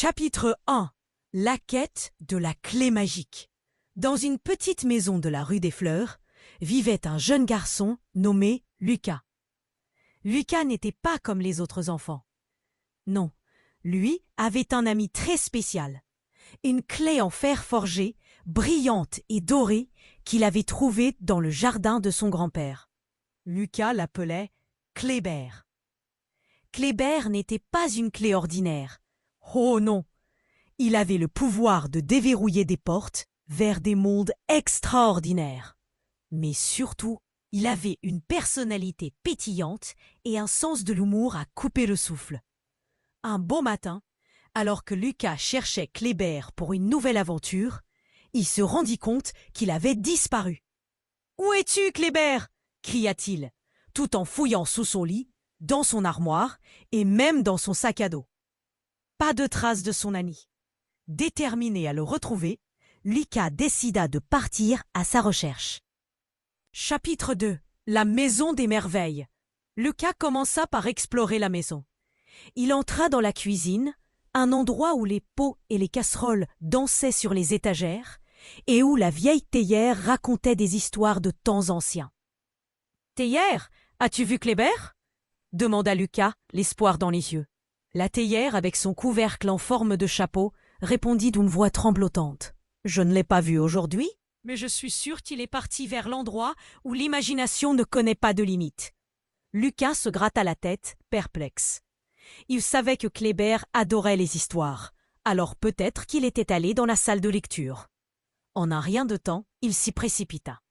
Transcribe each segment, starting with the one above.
Chapitre 1. La quête de la clé magique. Dans une petite maison de la rue des Fleurs, vivait un jeune garçon nommé Lucas. Lucas n'était pas comme les autres enfants. Non, lui avait un ami très spécial. Une clé en fer forgé, brillante et dorée, qu'il avait trouvée dans le jardin de son grand-père. Lucas l'appelait Kléber. Kléber n'était pas une clé ordinaire. Oh non! Il avait le pouvoir de déverrouiller des portes vers des mondes extraordinaires. Mais surtout, il avait une personnalité pétillante et un sens de l'humour à couper le souffle. Un beau matin, alors que Lucas cherchait Kléber pour une nouvelle aventure, il se rendit compte qu'il avait disparu. « Où es-tu, Kléber » cria-t-il, tout en fouillant sous son lit, dans son armoire et même dans son sac à dos. Pas de trace de son ami. Déterminé à le retrouver, Lucas décida de partir à sa recherche. Chapitre 2. La maison des merveilles. Lucas commença par explorer la maison. Il entra dans la cuisine, un endroit où les pots et les casseroles dansaient sur les étagères et où la vieille théière racontait des histoires de temps anciens. « Théière, as-tu vu Kléber » demanda Lucas, l'espoir dans les yeux. La théière, avec son couvercle en forme de chapeau, répondit d'une voix tremblotante. « Je ne l'ai pas vu aujourd'hui, mais je suis sûr qu'il est parti vers l'endroit où l'imagination ne connaît pas de limite. » Lucas se gratta la tête, perplexe. Il savait que Kléber adorait les histoires, alors peut-être qu'il était allé dans la salle de lecture. En un rien de temps, il s'y précipita.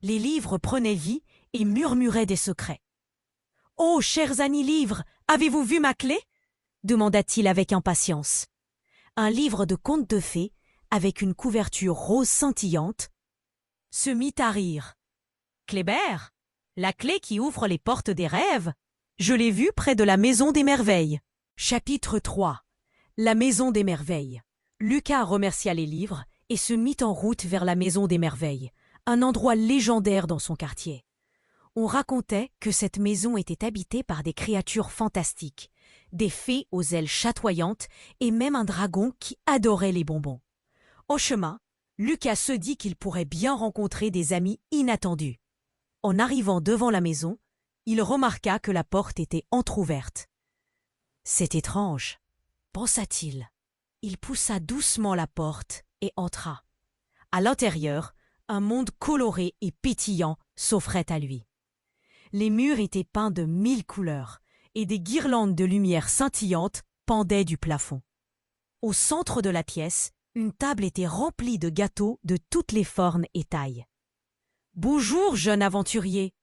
Les livres prenaient vie et murmuraient des secrets. « Oh, chers amis livres, avez-vous vu ma clé ?» demanda-t-il avec impatience. Un livre de contes de fées, avec une couverture rose scintillante, se mit à rire. « Kléber, la clé qui ouvre les portes des rêves, je l'ai vue près de la maison des merveilles. » Chapitre 3. La maison des merveilles. Lucas remercia les livres et se mit en route vers la maison des merveilles, un endroit légendaire dans son quartier. On racontait que cette maison était habitée par des créatures fantastiques, des fées aux ailes chatoyantes et même un dragon qui adorait les bonbons. En chemin, Lucas se dit qu'il pourrait bien rencontrer des amis inattendus. En arrivant devant la maison, il remarqua que la porte était entr'ouverte. « C'est étrange, » pensa-t-il. Il poussa doucement la porte et entra. À l'intérieur, un monde coloré et pétillant s'offrait à lui. Les murs étaient peints de 1000 couleurs et des guirlandes de lumière scintillantes pendaient du plafond. Au centre de la pièce, une table était remplie de gâteaux de toutes les formes et tailles. « Bonjour, jeune aventurier !»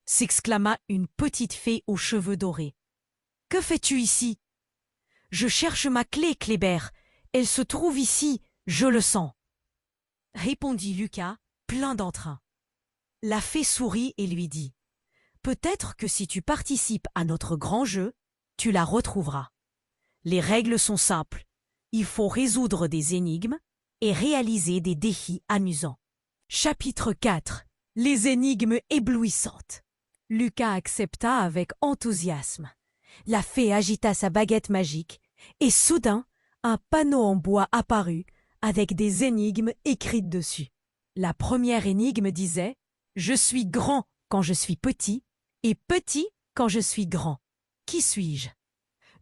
s'exclama une petite fée aux cheveux dorés. « Que fais-tu ici ?»« Je cherche ma clé, Kléber. Elle se trouve ici, je le sens. » répondit Lucas, plein d'entrain. La fée sourit et lui dit: « Peut-être que si tu participes à notre grand jeu, tu la retrouveras. Les règles sont simples. Il faut résoudre des énigmes et réaliser des défis amusants. » Chapitre 4. Les énigmes éblouissantes. Lucas accepta avec enthousiasme. La fée agita sa baguette magique et soudain, un panneau en bois apparut avec des énigmes écrites dessus. La première énigme disait « Je suis grand quand je suis petit et petit quand je suis grand. Qui suis-je »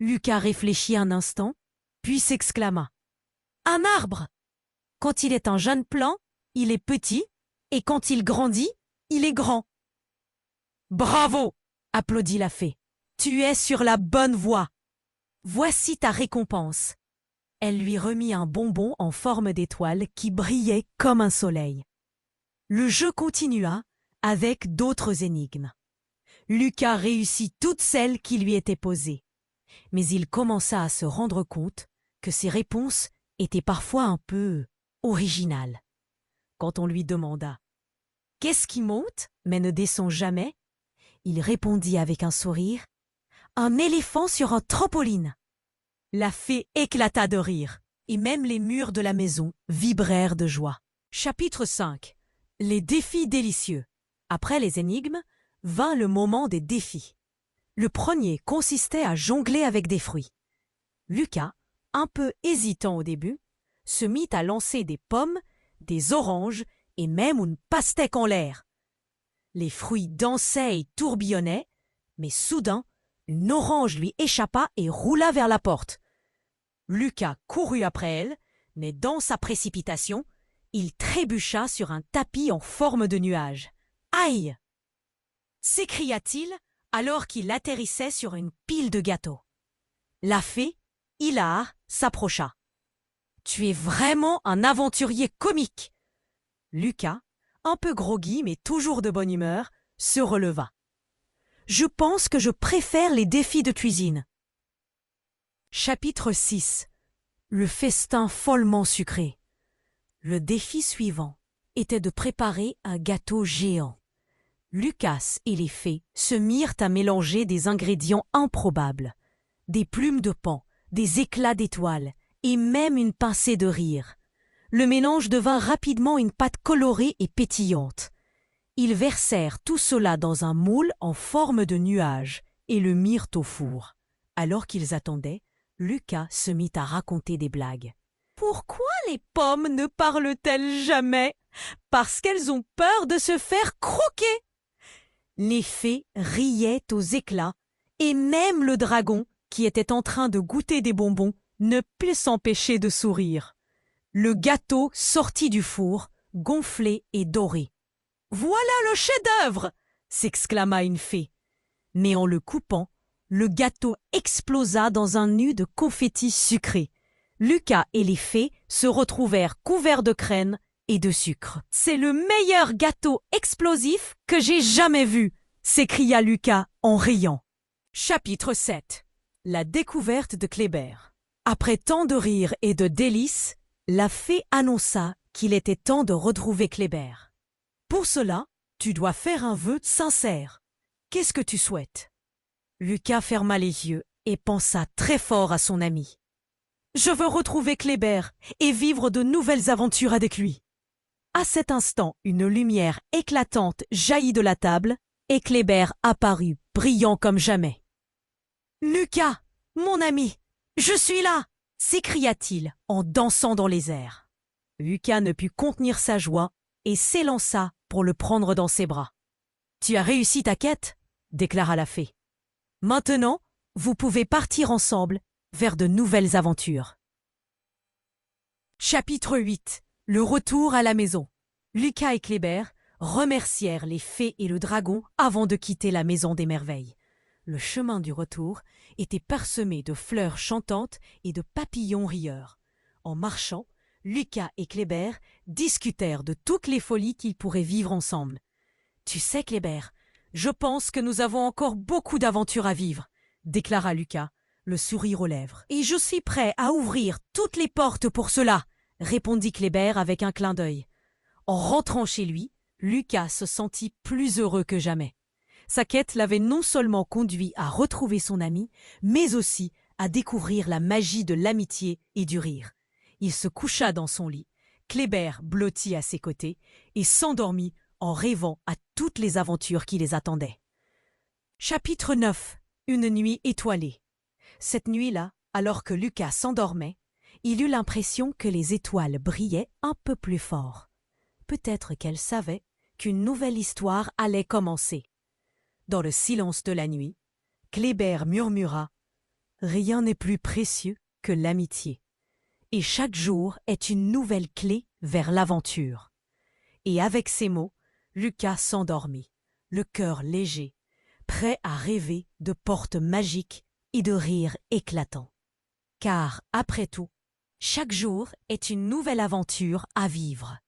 Lucas réfléchit un instant, puis s'exclama « Un arbre! Quand il est un jeune plant, il est petit, et quand il grandit, il est grand. » « Bravo !» applaudit la fée. « Tu es sur la bonne voie. Voici ta récompense. » Elle lui remit un bonbon en forme d'étoile qui brillait comme un soleil. Le jeu continua avec d'autres énigmes. Lucas réussit toutes celles qui lui étaient posées. Mais il commença à se rendre compte que ses réponses étaient parfois un peu originales. Quand on lui demanda « Qu'est-ce qui monte mais ne descend jamais ?» il répondit avec un sourire « Un éléphant sur un trampoline !» La fée éclata de rire, et même les murs de la maison vibrèrent de joie. Chapitre 5. Les défis délicieux. Après les énigmes, vint le moment des défis. Le premier consistait à jongler avec des fruits. Lucas, un peu hésitant au début, se mit à lancer des pommes, des oranges et même une pastèque en l'air. Les fruits dansaient et tourbillonnaient, mais soudain, une orange lui échappa et roula vers la porte. Lucas courut après elle, mais dans sa précipitation, il trébucha sur un tapis en forme de nuage. « Aïe !» s'écria-t-il alors qu'il atterrissait sur une pile de gâteaux. La fée, hilare, s'approcha. « Tu es vraiment un aventurier comique !» Lucas, un peu groggy mais toujours de bonne humeur, se releva. « Je pense que je préfère les défis de cuisine. » Chapitre 6. Le festin follement sucré. Le défi suivant était de préparer un gâteau géant. Lucas et les fées se mirent à mélanger des ingrédients improbables. Des plumes de paon, des éclats d'étoiles et même une pincée de rire. Le mélange devint rapidement une pâte colorée et pétillante. Ils versèrent tout cela dans un moule en forme de nuage et le mirent au four. Alors qu'ils attendaient, Lucas se mit à raconter des blagues. « Pourquoi les pommes ne parlent-elles jamais? Parce qu'elles ont peur de se faire croquer !» Les fées riaient aux éclats, et même le dragon, qui était en train de goûter des bonbons, ne put s'empêcher de sourire. Le gâteau sortit du four, gonflé et doré. « Voilà le chef-d'œuvre !» s'exclama une fée. Mais en le coupant, le gâteau explosa dans un nu de confettis sucré. Lucas et les fées se retrouvèrent couverts de crème et de sucre. « C'est le meilleur gâteau explosif que j'ai jamais vu !» s'écria Lucas en riant. Chapitre 7. La découverte de Kléber. Après tant de rires et de délices, la fée annonça qu'il était temps de retrouver Kléber. « Pour cela, tu dois faire un vœu sincère. Qu'est-ce que tu souhaites ?» Lucas ferma les yeux et pensa très fort à son ami. « Je veux retrouver Kléber et vivre de nouvelles aventures avec lui. » À cet instant, une lumière éclatante jaillit de la table et Kléber apparut, brillant comme jamais. « Lucas, mon ami, je suis là !» s'écria-t-il en dansant dans les airs. Lucas ne put contenir sa joie et s'élança pour le prendre dans ses bras. « Tu as réussi ta quête !» déclara la fée. « Maintenant, vous pouvez partir ensemble vers de nouvelles aventures. » Chapitre 8. Le retour à la maison. Lucas et Kléber remercièrent les fées et le dragon avant de quitter la maison des merveilles. Le chemin du retour était parsemé de fleurs chantantes et de papillons rieurs. En marchant, Lucas et Kléber discutèrent de toutes les folies qu'ils pourraient vivre ensemble. « Tu sais, Kléber, je pense que nous avons encore beaucoup d'aventures à vivre, » déclara Lucas, le sourire aux lèvres. « Et je suis prêt à ouvrir toutes les portes pour cela, » répondit Kléber avec un clin d'œil. En rentrant chez lui, Lucas se sentit plus heureux que jamais. Sa quête l'avait non seulement conduit à retrouver son ami, mais aussi à découvrir la magie de l'amitié et du rire. Il se coucha dans son lit, Kléber blottit à ses côtés et s'endormit en rêvant à toutes les aventures qui les attendaient. Chapitre 9. Une nuit étoilée. Cette nuit-là, alors que Lucas s'endormait, il eut l'impression que les étoiles brillaient un peu plus fort. Peut-être qu'elle savait qu'une nouvelle histoire allait commencer. Dans le silence de la nuit, Kléber murmura « Rien n'est plus précieux que l'amitié. Et chaque jour est une nouvelle clé vers l'aventure. » Et avec ces mots, Lucas s'endormit, le cœur léger, prêt à rêver de portes magiques et de rires éclatants. Car, après tout, chaque jour est une nouvelle aventure à vivre.